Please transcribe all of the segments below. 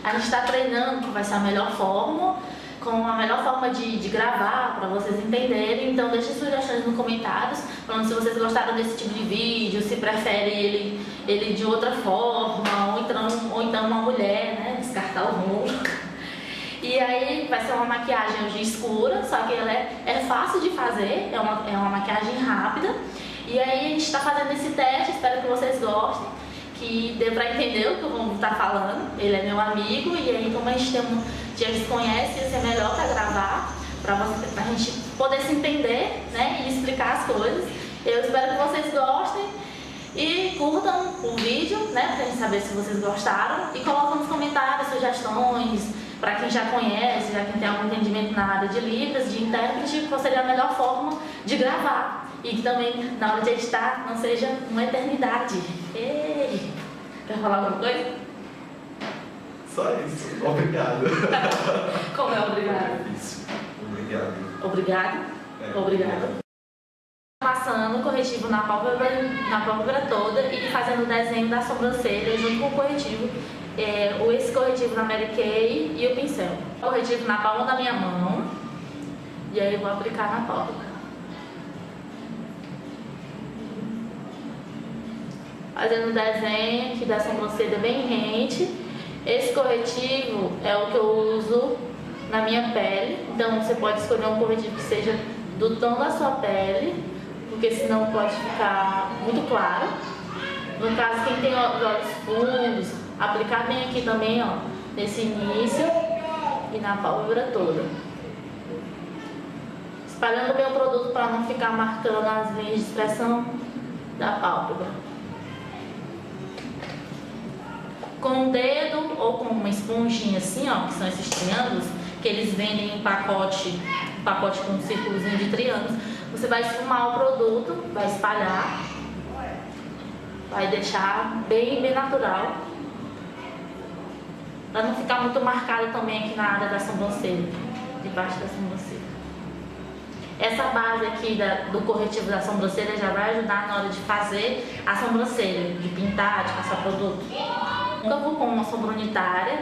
A gente está treinando que vai ser a melhor forma, com a melhor forma de gravar, para vocês entenderem. Então deixem sugestões nos comentários, falando se vocês gostaram desse tipo de vídeo, se preferem ele de outra forma, ou então uma mulher, né, descartar o rolo. E aí vai ser uma maquiagem hoje escura, só que ela é fácil de fazer, é uma maquiagem rápida. E aí a gente está fazendo esse teste, espero que vocês gostem, que dê pra entender o que eu vou estar falando. Ele é meu amigo e aí como a gente já se conhece, ia ser melhor para gravar, pra gente poder se entender, né, e explicar as coisas. Eu espero que vocês gostem e curtam o vídeo, né, pra gente saber se vocês gostaram, e coloquem nos comentários sugestões para quem já conhece, já quem tem algum entendimento na área de Libras, de intérprete, qual seria a melhor forma de gravar. E que também, na hora de editar, não seja uma eternidade. Ei! Quer falar alguma coisa? Só isso. Obrigado. Como é obrigado? É difícil. Obrigado. Obrigado? Obrigado. Passando o corretivo na pálpebra toda e fazendo o desenho da sobrancelha junto com o corretivo. Esse corretivo na Mary Kay e o pincel. O corretivo na palma da minha mão. E aí eu vou aplicar na pálpebra. Fazendo o desenho aqui da sobrancelha bem rente. Esse corretivo é o que eu uso na minha pele. Então você pode escolher um corretivo que seja do tom da sua pele, porque senão pode ficar muito claro. No caso, quem tem os olhos fundos, aplicar bem aqui também, ó, nesse início e na pálpebra toda. Espalhando bem o produto para não ficar marcando as linhas de expressão da pálpebra. Com o dedo ou com uma esponjinha assim, ó, que são esses triângulos, que eles vendem em pacote com um círculozinho de triângulos, você vai esfumar o produto, vai espalhar, vai deixar bem natural, para não ficar muito marcado também aqui na área da sobrancelha, debaixo da sobrancelha. Essa base aqui do corretivo da sobrancelha já vai ajudar na hora de fazer a sobrancelha, de pintar, de passar produto. Eu vou com uma sombra unitária,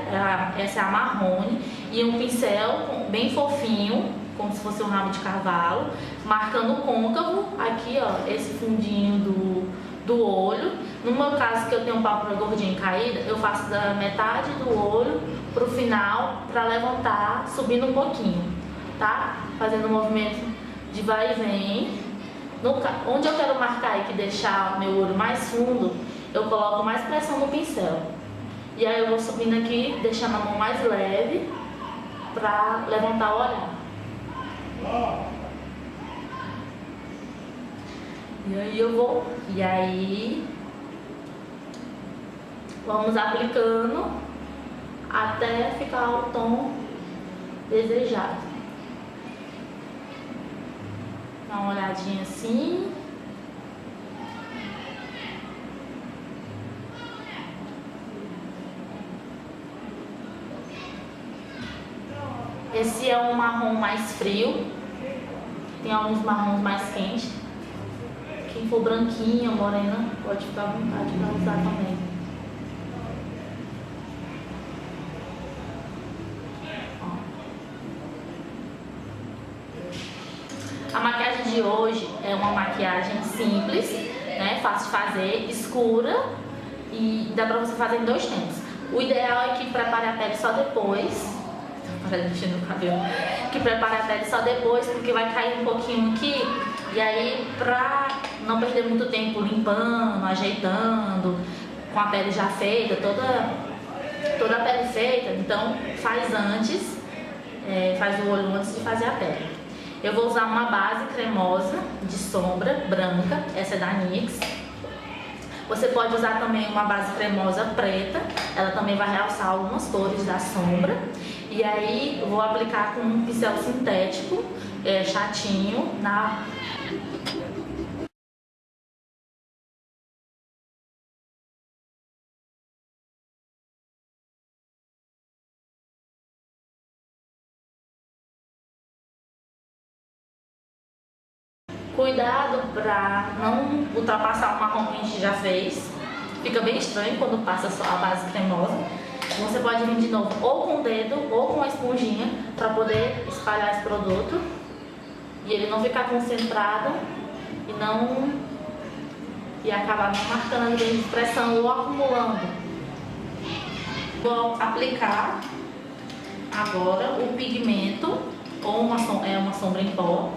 essa é a marrone, e um pincel bem fofinho, como se fosse um rabo de cavalo, marcando o côncavo, aqui ó, esse fundinho do olho. No meu caso, que eu tenho um pálpebra gordinha e caída, eu faço da metade do olho pro final, para levantar, subindo um pouquinho, tá? Fazendo um movimento de vai e vem. Onde eu quero marcar e deixar o meu olho mais fundo, eu coloco mais pressão no pincel. E aí eu vou subindo aqui, deixando a mão mais leve, para levantar o olhar. E aí vamos aplicando até ficar o tom desejado. Dá uma olhadinha assim. Esse é um marrom mais frio, tem alguns marrons mais quentes. Quem for branquinha ou morena pode ficar à vontade para usar também. A maquiagem de hoje é uma maquiagem simples, né, fácil de fazer, escura, e dá pra você fazer em 2 tempos. O ideal é que prepare a pele só depois. Para mexer no cabelo. Que prepare a pele só depois, porque vai cair um pouquinho aqui. E aí, pra não perder muito tempo limpando, ajeitando, com a pele já feita, toda a pele feita, então faz antes, faz o olho antes de fazer a pele. Eu vou usar uma base cremosa de sombra branca, essa é da NYX. Você pode usar também uma base cremosa preta, ela também vai realçar algumas cores da sombra. E aí eu vou aplicar com um pincel sintético, chatinho, na... Cuidado para não ultrapassar o marrom que a gente já fez. Fica bem estranho quando passa só a base cremosa. Você pode vir de novo ou com o dedo ou com a esponjinha para poder espalhar esse produto e ele não ficar concentrado e acabar não marcando as linhas de expressão ou acumulando. Vou aplicar agora o pigmento ou uma sombra em pó.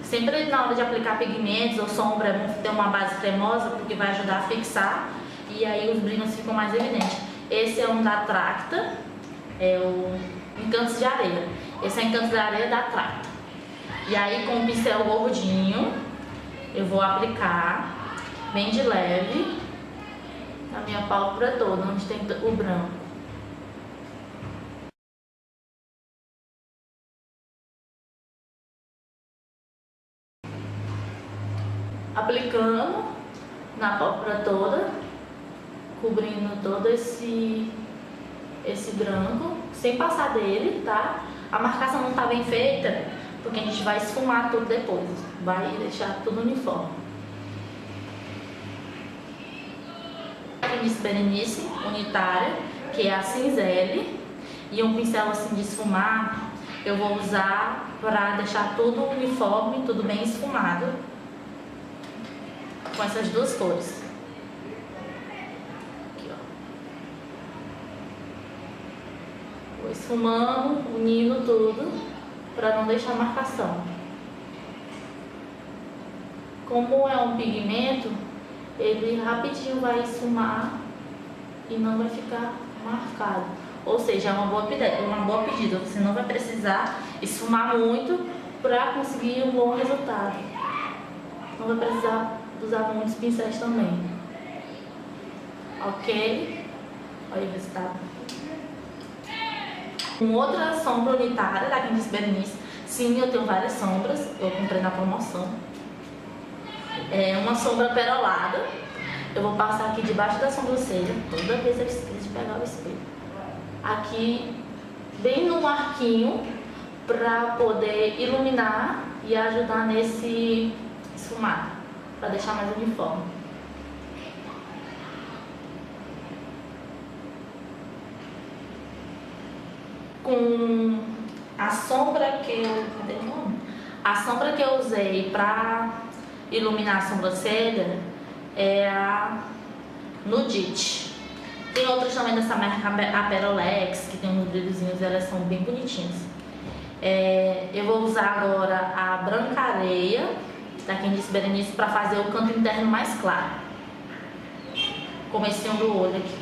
Sempre na hora de aplicar pigmentos ou sombra é bom ter uma base cremosa porque vai ajudar a fixar e aí os brilhos ficam mais evidentes. Esse é um da Tracta, é o Encantos de Areia. Esse é Encantos de Areia da Tracta. E aí com o pincel gordinho eu vou aplicar bem de leve na minha pálpebra toda, onde tem o branco. Aplicando na pálpebra toda, cobrindo todo esse branco, sem passar dele, tá? A marcação não tá bem feita, porque a gente vai esfumar tudo depois, vai deixar tudo uniforme. Pince Berenice unitária, que é a cinzelle, e um pincel assim de esfumar, eu vou usar para deixar tudo uniforme, tudo bem esfumado, com essas duas cores. Aqui, ó. Vou esfumando, unindo tudo, para não deixar marcação. Como é um pigmento, ele rapidinho vai esfumar e não vai ficar marcado. Ou seja, é uma boa pedida. Você não vai precisar esfumar muito para conseguir um bom resultado. Não vai precisar usar muitos pincéis também. Ok? Olha o resultado. Outra sombra unitária da Pince Berenice. Sim, eu tenho várias sombras. Eu comprei na promoção. É uma sombra perolada. Eu vou passar aqui debaixo da sobrancelha. Toda vez eu esqueço de pegar o espelho. Aqui, bem no arquinho, para poder iluminar e ajudar nesse esfumado, para deixar mais uniforme. Com a sombra que eu usei para iluminar a sobrancelha é a Nudite. Tem outras também dessa marca, a Perolex, que tem uns brilhozinhos, elas são bem bonitinhas. Eu vou usar agora a Branca Areia, da Pince Berenice, para fazer o canto interno mais claro. Comecinho do olho aqui.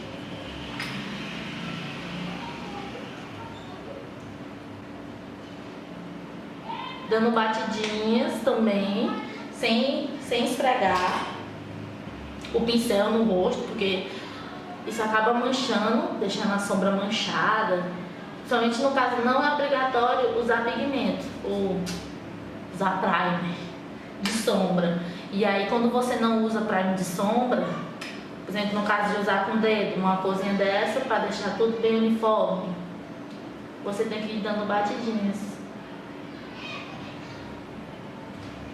Dando batidinhas também, sem esfregar o pincel no rosto, porque isso acaba manchando, deixando a sombra manchada. Principalmente no caso, não é obrigatório usar pigmento ou usar primer de sombra. E aí, quando você não usa primer de sombra, por exemplo, no caso de usar com o dedo, uma coisinha dessa, para deixar tudo bem uniforme, você tem que ir dando batidinhas.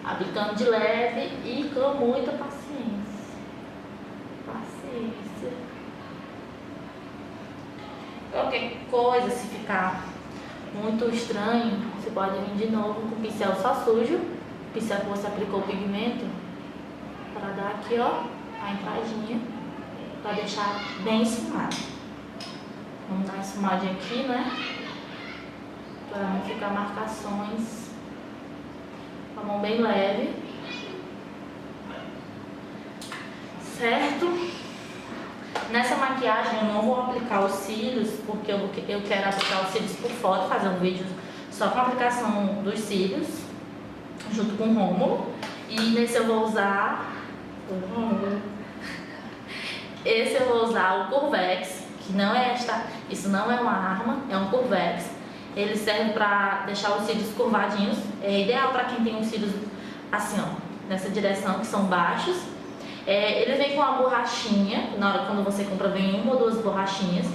Aplicando de leve e com muita paciência. Qualquer coisa, se ficar muito estranho, você pode vir de novo com o pincel só sujo, o pincel que você aplicou o pigmento, para dar aqui, ó, a entradinha, para deixar bem esfumado. Vamos dar uma esfumadinha aqui, né? Para não ficar marcações. Com a mão bem leve. Certo? Nessa maquiagem eu não vou aplicar os cílios, porque eu quero aplicar os cílios por fora, fazer um vídeo só com a aplicação dos cílios, junto com o Rômulo. E nesse eu vou usar esse eu vou usar o Curvex, que não é isso não é uma arma, é um Curvex. Ele serve para deixar os cílios curvadinhos, é ideal para quem tem os cílios assim, ó, nessa direção, que são baixos. Ele vem com uma borrachinha, na hora quando você compra vem uma ou duas borrachinhas.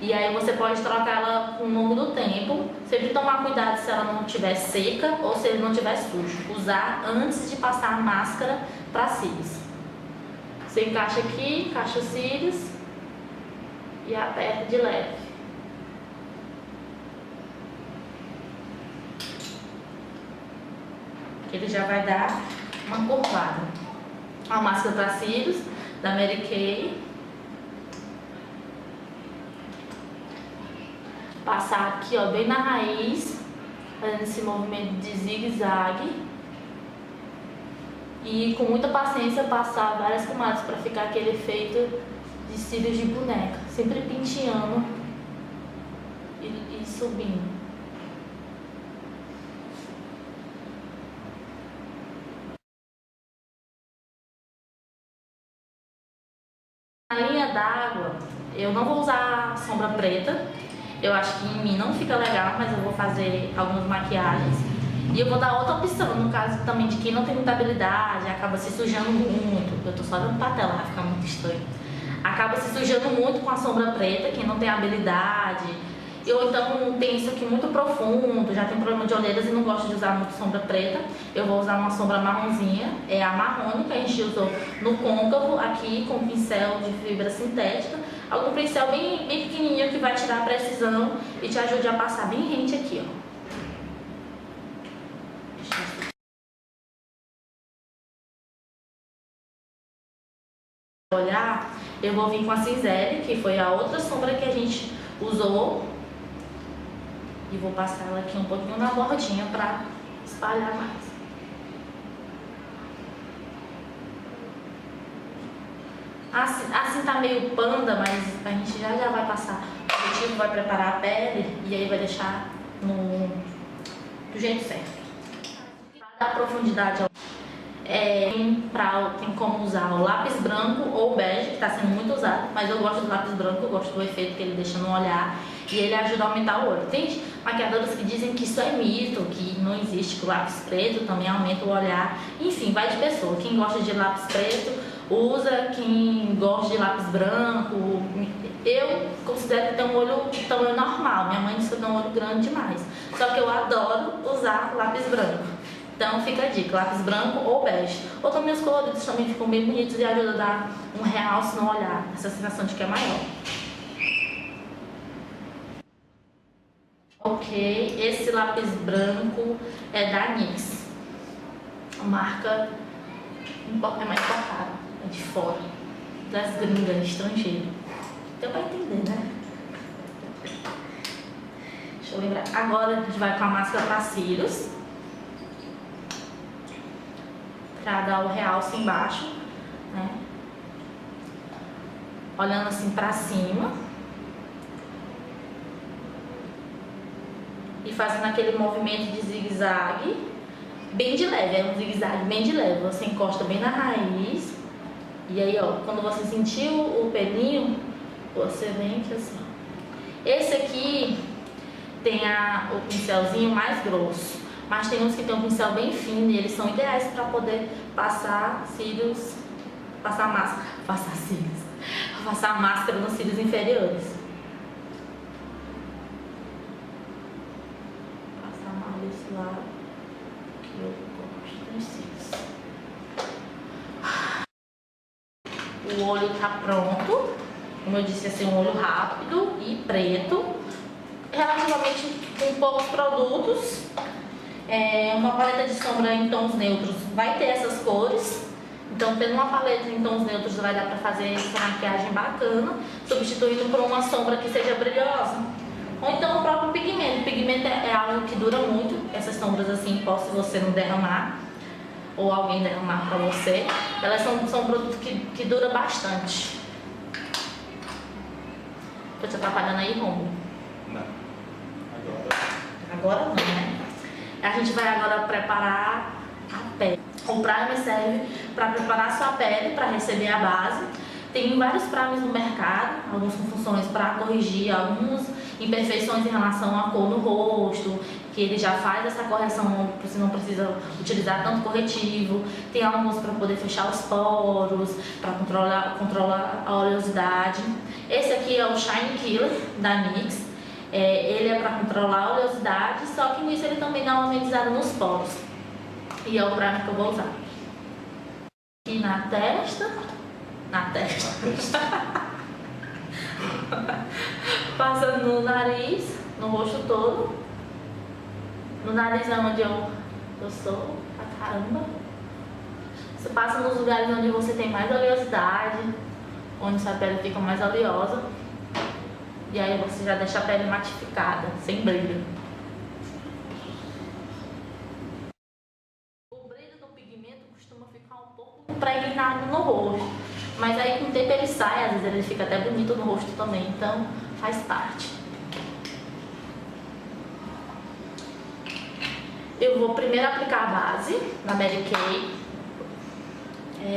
E aí você pode trocar ela com o longo do tempo. Sempre tomar cuidado se ela não estiver seca ou se ele não estiver sujo. Usar antes de passar a máscara para cílios. Você encaixa aqui, encaixa os cílios. e aperta de leve. Ele já vai dar uma curvada. A máscara para cílios da Mary Kay. Passar aqui, ó, bem na raiz, fazendo esse movimento de zigue-zague. E com muita paciência passar várias camadas para ficar aquele efeito de cílios de boneca. Sempre penteando e subindo. Na linha d'água, eu não vou usar sombra preta. Eu acho que em mim não fica legal, mas eu vou fazer algumas maquiagens. E eu vou dar outra opção, no caso também de quem não tem muita habilidade, acaba se sujando muito. Eu tô só dando pra tela, vai ficar muito estranho. Acaba se sujando muito com a sombra preta, quem não tem habilidade. Ou então tem isso aqui muito profundo, já tem problema de olheiras e não gosta de usar muito sombra preta. Eu vou usar uma sombra marronzinha, é a marrone que a gente usou no côncavo, aqui com pincel de fibra sintética. Algum pincel bem pequenininho que vai tirar a precisão e te ajude a passar bem rente aqui, ó. Olhar, eu vou vir com a cinzelle, que foi a outra sombra que a gente usou. E vou passar ela aqui um pouquinho na bordinha para espalhar mais. Assim tá meio panda, mas a gente já vai passar. O objetivo vai preparar a pele e aí vai deixar do jeito certo. Para dar profundidade ao tem como usar o lápis branco ou o bege, que está sendo muito usado, mas eu gosto do lápis branco, eu gosto do efeito que ele deixa no olhar e ele ajuda a aumentar o olho. Tem maquiadoras que dizem que isso é mito, que não existe, que o lápis preto também aumenta o olhar. Enfim, vai de pessoa. Quem gosta de lápis preto usa, quem gosta de lápis branco. Eu considero que tem um olho tamanho normal, minha mãe disse que eu tenho um olho grande demais, só que eu adoro usar lápis branco. Então fica a dica, lápis branco ou bege. Ou também os coloridos também ficam bem bonitos e ajudam a dar um realce no olhar, essa sensação de que é maior. Ok, esse lápis branco é da NYX. A marca é mais importada, é de fora, das gringas, estrangeiro. Então vai entender, né? Deixa eu lembrar. Agora a gente vai com a máscara para cílios. Para dar o realce embaixo, né? Olhando assim para cima e fazendo aquele movimento de zigue-zague bem de leve, é um zigue-zague bem de leve. Você encosta bem na raiz e aí, ó, quando você sentiu o pelinho, você vem aqui assim. Esse aqui tem o pincelzinho mais grosso. Mas tem uns que tem um pincel bem fino e eles são ideais para poder passar cílios, passar máscara nos cílios inferiores. Passar mais desse lado que eu gosto dos cílios. O olho tá pronto, como eu disse, assim, um olho rápido e preto, relativamente com poucos produtos. Uma paleta de sombra em tons neutros vai ter essas cores, então tendo uma paleta em tons neutros vai dar para fazer essa maquiagem bacana, substituindo por uma sombra que seja brilhosa. Ou então o próprio pigmento. O pigmento é algo que dura muito, essas sombras assim, se você não derramar ou alguém derramar para você, elas são um produto que dura bastante. Tô te atrapalhando aí, Romulo? Não. Agora não, né? A gente vai agora preparar a pele. O primer serve para preparar a sua pele, para receber a base. Tem vários primers no mercado, alguns com funções para corrigir algumas imperfeições em relação à cor no rosto, que ele já faz essa correção, você não precisa utilizar tanto corretivo. Tem alguns para poder fechar os poros, para controlar a oleosidade. Esse aqui é o Shine Killer da NYX. Ele é para controlar a oleosidade, só que nisso ele também dá uma amenizada nos poros. E é o primer que eu vou usar. Aqui na testa. Passa no nariz, no rosto todo. No nariz é onde eu sou, pra caramba. Você passa nos lugares onde você tem mais oleosidade, onde sua pele fica mais oleosa. E aí você já deixa a pele matificada, sem brilho. O brilho do pigmento costuma ficar um pouco impregnado no rosto. Mas aí com o tempo ele sai, às vezes ele fica até bonito no rosto também, então faz parte. Eu vou primeiro aplicar a base da Mary Kay,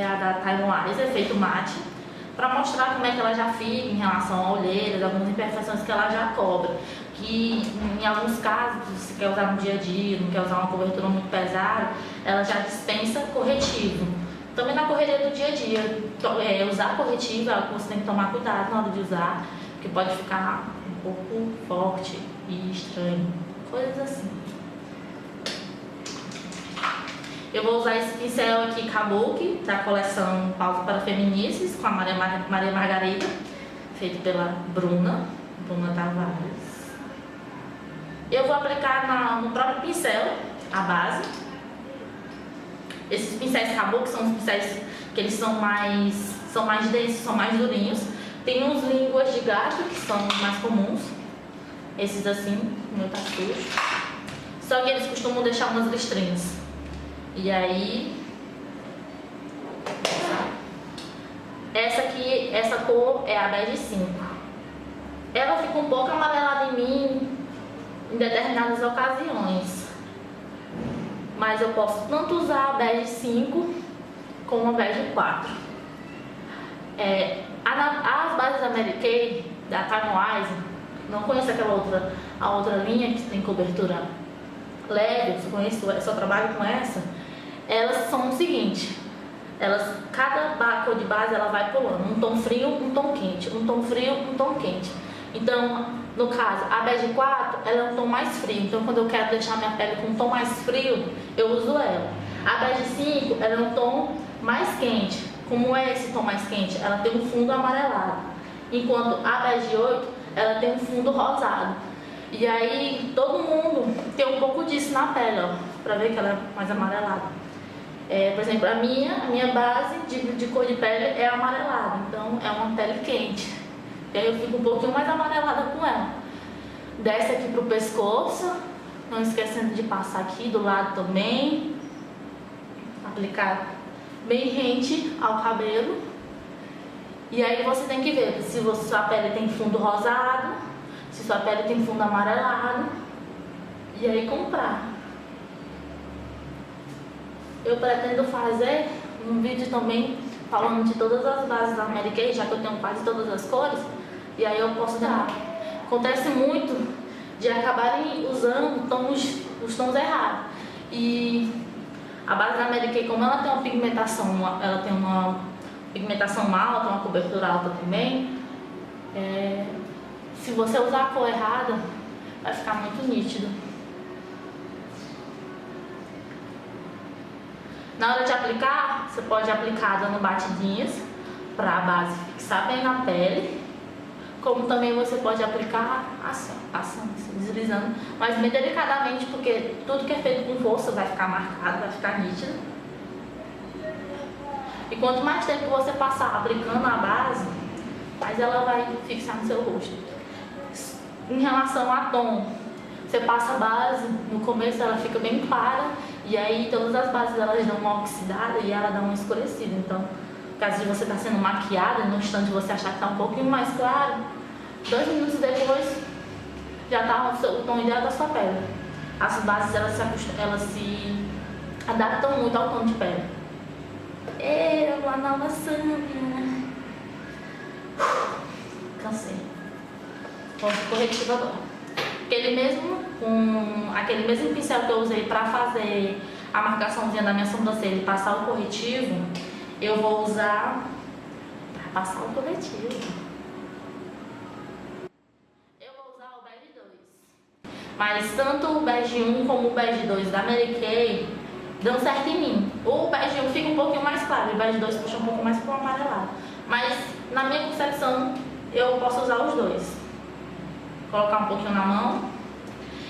a da Time Wise, efeito mate, para mostrar como é que ela já fica em relação a olheiras, algumas imperfeições que ela já cobra. Que em alguns casos, se você quer usar no dia a dia, não quer usar uma cobertura muito pesada, ela já dispensa corretivo. Também na correria do dia a dia, usar corretivo é algo que você tem que tomar cuidado na hora de usar, porque pode ficar um pouco forte e estranho, coisas assim. Eu vou usar esse pincel aqui Kabuki, da coleção Pausa para Feminices, com a Maria Margarida, feito pela Bruna Tavares. Eu vou aplicar no próprio pincel a base. Esses pincéis Kabuki são os pincéis que eles são mais densos, são mais durinhos. Tem uns línguas de gato, que são mais comuns. Esses assim, o meu tá sujo. Só que eles costumam deixar umas listrinhas. E aí, essa cor é a bege 5. Ela fica um pouco amarelada em mim em determinadas ocasiões. Mas eu posso tanto usar a bege 5 como a bege 4. As bases da Mary Kay, da Time Wise, não conheço a outra linha que tem cobertura leve, eu só trabalho com essa. Elas são o seguinte, cada cor de base ela vai pulando, um tom frio, um tom quente, um tom frio, um tom quente. Então, no caso, a bege 4, ela é um tom mais frio, então quando eu quero deixar minha pele com um tom mais frio, eu uso ela. A bege 5, ela é um tom mais quente, como é esse tom mais quente? Ela tem um fundo amarelado, enquanto a bege 8, ela tem um fundo rosado. E aí, todo mundo tem um pouco disso na pele, ó, pra ver que ela é mais amarelada. Por exemplo, a minha base de cor de pele é amarelada, então é uma pele quente. E aí eu fico um pouquinho mais amarelada com ela. Desce aqui pro pescoço, não esquecendo de passar aqui do lado também. Aplicar bem rente ao cabelo. E aí você tem que ver se sua pele tem fundo rosado, se sua pele tem fundo amarelado. E aí comprar. Eu pretendo fazer um vídeo também falando de todas as bases da Mary Kay, já que eu tenho quase todas as cores, e aí eu posso dar. Acontece muito de acabarem usando os tons errados. E a base da Mary Kay, como ela tem uma pigmentação alta, uma cobertura alta também, se você usar a cor errada, vai ficar muito nítido. Na hora de aplicar, você pode aplicar dando batidinhas para a base fixar bem na pele, como também você pode aplicar assim, passando, deslizando, mas bem delicadamente, porque tudo que é feito com força vai ficar marcado, vai ficar nítido. E quanto mais tempo você passar aplicando a base, mais ela vai fixar no seu rosto. Em relação a tom, você passa a base, no começo ela fica bem clara, e aí todas as bases elas dão uma oxidada e ela dá uma escurecida. Então, no caso de você estar sendo maquiada, no instante você achar que está um pouquinho mais claro, 2 minutos depois já está o tom ideal da sua pele. As bases elas se adaptam muito ao tom de pele. Uma nova Sâmia. Cansei. Vamos pro corretivo agora. Aquele mesmo pincel que eu usei para fazer a marcaçãozinha da minha sobrancelha e passar o corretivo, eu vou usar para passar o corretivo. Eu vou usar o bege 2. Mas tanto o bege 1 como o bege 2 da Mary Kay dão certo em mim. O bege 1 fica um pouquinho mais claro e o bege 2 puxa um pouco mais pro amarelado. Mas na minha concepção eu posso usar os dois. Colocar um pouquinho na mão.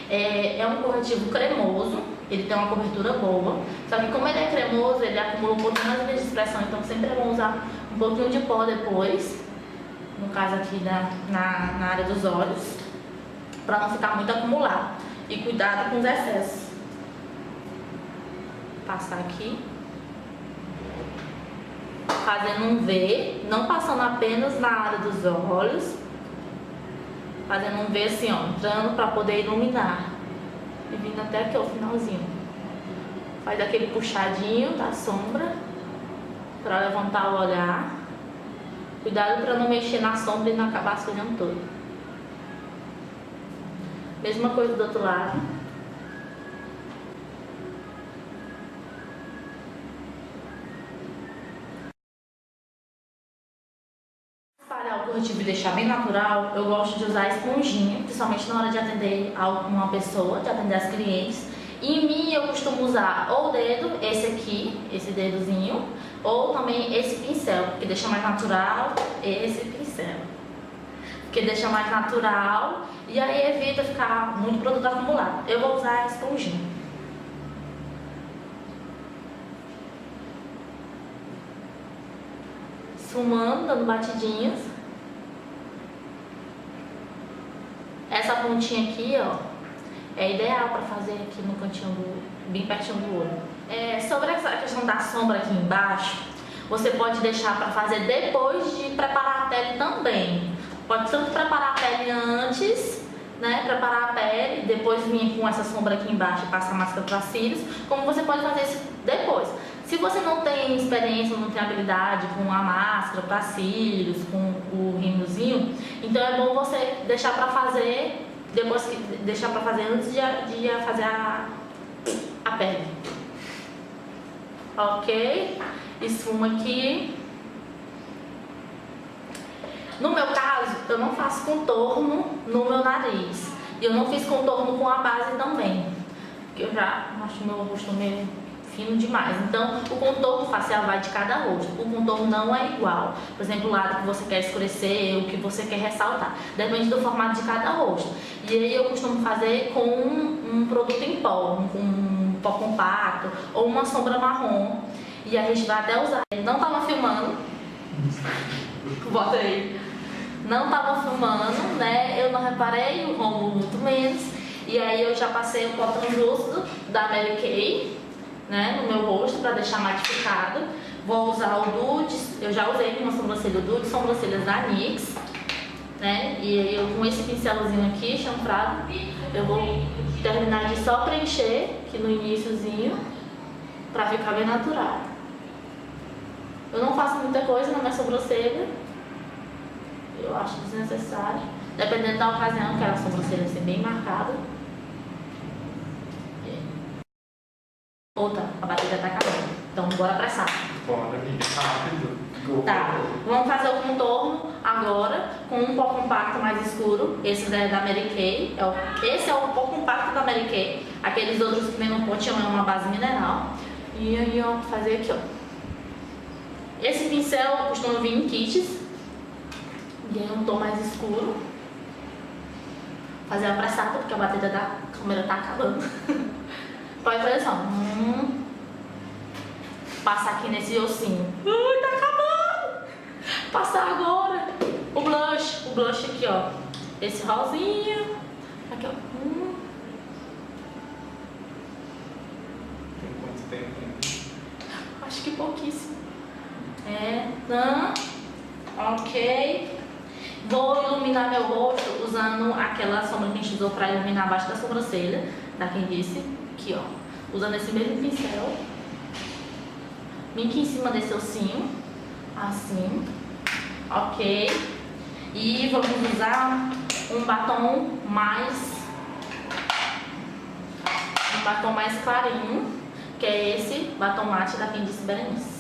É um corretivo cremoso, ele tem uma cobertura boa, só que como ele é cremoso, ele acumula um pouquinho mais de expressão, então sempre é bom usar um pouquinho de pó depois, no caso aqui na área dos olhos, para não ficar muito acumulado. E cuidado com os excessos. Passar aqui, fazendo um V, não passando apenas na área dos olhos, fazendo um V assim, ó, entrando para poder iluminar e vindo até aqui, ó, o finalzinho. Faz aquele puxadinho da sombra para levantar o olhar. Cuidado para não mexer na sombra e não acabar se olhando todo. Mesma coisa do outro lado. Espalhar o corretivo e deixar bem natural, eu gosto de usar esponjinha, principalmente na hora de atender uma pessoa, de atender as clientes. E em mim eu costumo usar ou o dedo, esse aqui, esse dedozinho, ou também esse pincel, porque deixa mais natural, esse pincel. Porque deixa mais natural e aí evita ficar muito produto acumulado. Eu vou usar a esponjinha. Esfumando, dando batidinhas. Essa pontinha aqui, ó, é ideal para fazer aqui no cantinho bem pertinho do olho. Sobre essa questão da sombra aqui embaixo, você pode deixar para fazer depois de preparar a pele também. Pode tanto preparar a pele antes, né, preparar a pele, depois vir com essa sombra aqui embaixo e passar a máscara para cílios, como você pode fazer isso depois. Se você não tem experiência, não tem habilidade com a máscara para cílios, com o rímelzinho, então é bom você deixar para fazer depois deixar para fazer antes de fazer a pele. Ok? Esfuma aqui. No meu caso, eu não faço contorno no meu nariz. E eu não fiz contorno com a base também. Porque eu já acho meu rosto meio fino demais. Então, o contorno facial vai de cada rosto. O contorno não é igual. Por exemplo, o lado que você quer escurecer, o que você quer ressaltar. Depende do formato de cada rosto. E aí eu costumo fazer com um produto em pó, um pó compacto ou uma sombra marrom. E a gente vai até usar. Não tava filmando. Bota aí. Não tava filmando, né? Eu não reparei, o Romulo muito menos. E aí eu já passei o pó translúcido da Mary Kay, né, no meu rosto para deixar matificado. Vou usar o Dude, eu já usei uma sobrancelha Dude, sobrancelhas da NYX, né? E aí eu com esse pincelzinho aqui, chanfrado, eu vou terminar de só preencher aqui no iniciozinho para ficar bem natural. Eu não faço muita coisa na minha sobrancelha, eu acho desnecessário. Dependendo da ocasião, quero a sobrancelha ser bem marcada. Outra, a bateria tá acabando. Então bora apressar. Bora, amiga, rápido. Tá, vamos fazer o contorno agora com um pó compacto mais escuro. Esse é da Mary Kay. Esse é o pó compacto da Mary Kay. Aqueles outros que vem no potinho é uma base mineral. E aí, ó, fazer aqui, ó. Esse pincel costuma vir em kits. E aí um tom mais escuro. Fazer apressado, porque a bateria da câmera tá acabando. Pode fazer só. Passar aqui nesse ossinho. Ui, tá acabando! Passar agora o blush aqui, ó. Esse rosinha. Aqui, ó. Tem quanto tempo? Acho que pouquíssimo. Tá. Ok. Vou iluminar meu rosto usando aquela sombra que a gente usou pra iluminar abaixo da sobrancelha. Da quem disse. Aqui, ó. Usando esse mesmo pincel. Vem aqui em cima desse ossinho. Assim. Ok. E vamos usar um batom mais clarinho, que é esse batom mate da Candice Berenice.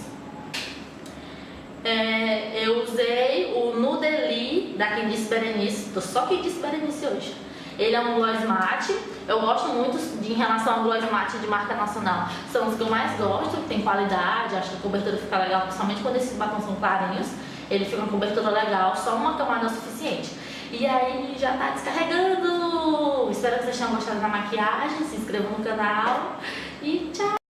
Eu usei o Nudeli da Candice Berenice. Tô só Candice Berenice hoje. Ele é um gloss mate. Eu gosto muito em relação ao gloss mate de marca nacional. São os que eu mais gosto, tem qualidade, acho que a cobertura fica legal, principalmente quando esses batons são clarinhos. Ele fica uma cobertura legal, só uma camada é o suficiente. E aí já tá descarregando. Espero que vocês tenham gostado da maquiagem, se inscrevam no canal e tchau!